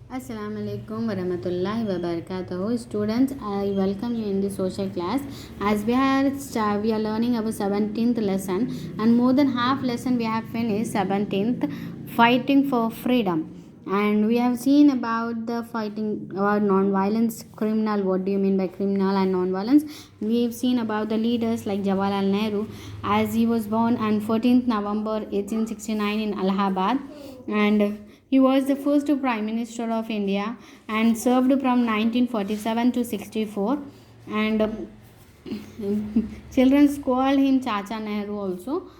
Assalamu alaikum warahmatullahi wabarakatuh. Students, I welcome you in the social class. As we are learning our 17th lesson, and more than half lesson we have finished. 17th, fighting for freedom, and we have seen about the fighting about non-violence criminal. What do you mean by criminal and non-violence? We have seen about the leaders like Jawaharlal Nehru, as he was born on 14th November 1869 in Allahabad, and he was the first Prime Minister of India and served from 1947 to 64. And children call him Chacha Nehru also.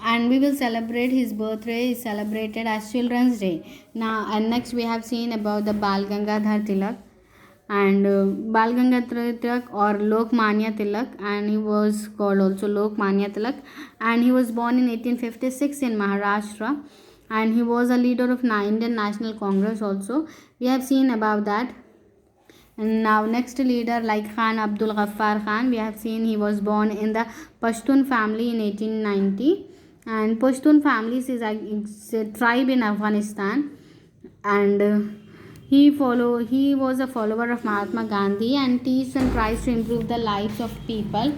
And we will celebrate his birthday is celebrated as Children's Day. Now, and next we have seen about the Bal Gangadhar Tilak, and Bal Gangadhar Tilak or Lokmanya Tilak, and he was called also Lokmanya Tilak, and he was born in 1856 in Maharashtra, and he was a leader of Indian National Congress also. We have seen about that. And now next leader like Khan Abdul Ghaffar Khan, we have seen he was born in the Pashtun family in 1890, and Pashtun families is a tribe in Afghanistan, and he was a follower of Mahatma Gandhi and teaches and tries to improve the lives of people.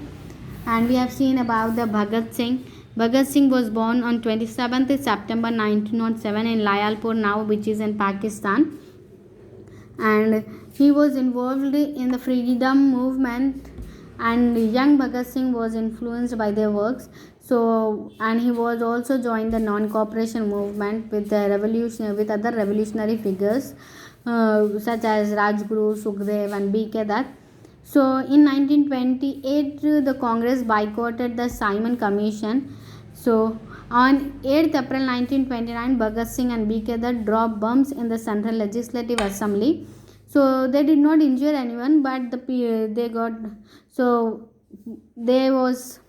And we have seen about the Bhagat Singh. Bhagat Singh was born on 27th September 1907 in Layalpur now, which is in Pakistan, and he was involved in the freedom movement, and young Bhagat Singh was influenced by their works. So, and he was also joined the non-cooperation movement with the revolution with other revolutionary figures such as Rajguru, Sukhdev, and B.K. Dutt. So, in 1928, the Congress boycotted the Simon Commission. So, on 8th April 1929, Bhagat Singh and B.K. Dutt dropped bombs in the Central Legislative Assembly. So, they did not injure anyone, but they got, so there was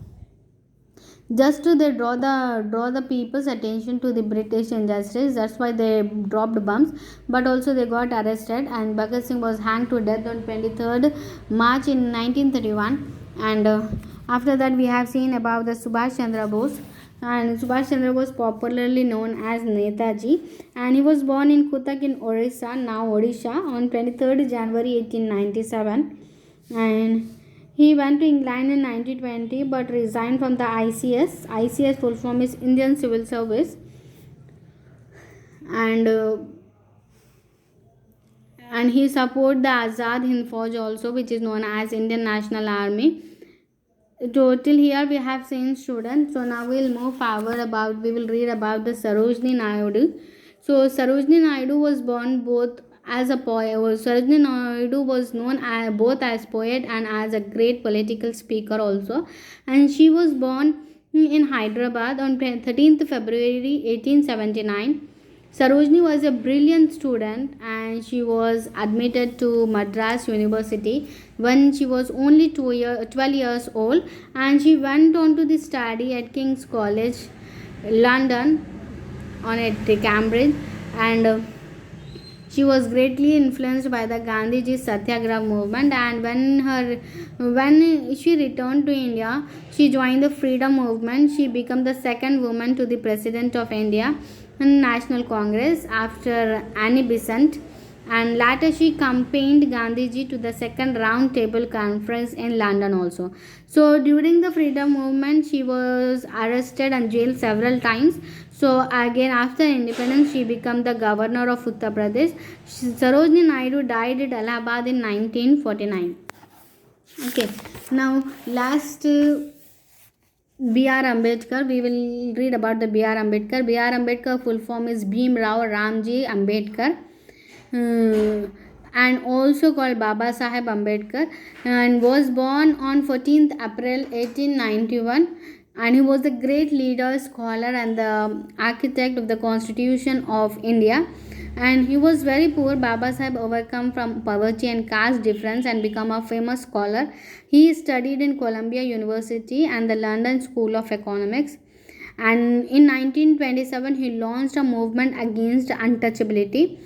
just to they draw the people's attention to the British injustice. That's why they dropped bombs, but also they got arrested, and Bhagat Singh was hanged to death on 23rd March in 1931. And after that we have seen about the Subhash Chandra Bose, and Subhash Chandra was popularly known as Netaji, and he was born in Cuttack in Orissa, now Odisha, on 23rd January 1897, and he went to England in 1920 but resigned from the ICS. ICS full form is Indian Civil Service, and he support the Azad Hind Fauj also, which is known as Indian National Army. Till here we have seen students. So now we will move forward we will read about the Sarojini Naidu. So Sarojini Naidu was born both as a poet. Sarojini Naidu was known both as poet and as a great political speaker also, and she was born in Hyderabad on 13th February 1879. Sarojini was a brilliant student, and she was admitted to Madras University when she was only 12 years old, and she went on to the study at King's College, London, at Cambridge, and she was greatly influenced by the Gandhiji Satyagraha movement, and when she returned to India, she joined the freedom movement. She became the second woman to the President of India National Congress after Annie Besant, and later she campaigned Gandhiji to the second round table conference in London also. So during the freedom movement she was arrested and jailed several times. So again after independence she became the governor of Uttar Pradesh. Sarojini Naidu died at Allahabad in 1949. Okay, now last B.R. Ambedkar, we will read about the B.R. Ambedkar. B.R. Ambedkar full form is Bhim Rao Ramji Ambedkar, and also called Baba Saheb Ambedkar, and was born on 14th April 1891, and he was a great leader, scholar, and the architect of the Constitution of India. And he was very poor. Baba Saheb overcome from poverty and caste difference and become a famous scholar. He studied in Columbia University and the London School of Economics. And in 1927, he launched a movement against untouchability.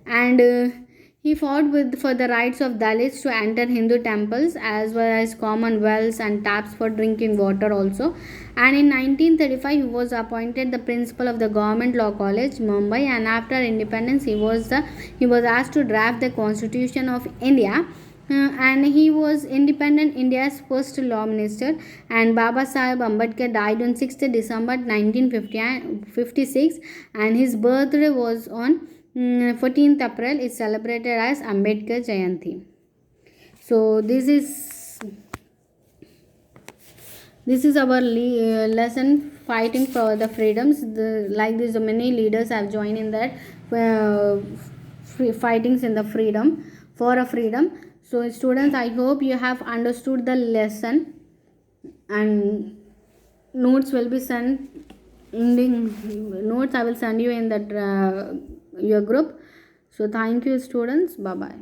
And He fought for the rights of Dalits to enter Hindu temples as well as common wells and taps for drinking water also. And in 1935 he was appointed the principal of the Government Law College, Mumbai, and after independence he was asked to draft the Constitution of India. And he was independent India's first law minister. And Baba Sahib Ambedkar died on 6th December 1956, and his birthday was on 14th April is celebrated as Ambedkar Jayanti. So this is our lesson, fighting for the freedoms. Like this, many leaders have joined in that fightings in the freedom for a freedom. So students, I hope you have understood the lesson, and notes will be sent in the notes I will send you in that your group. So thank you students, bye bye.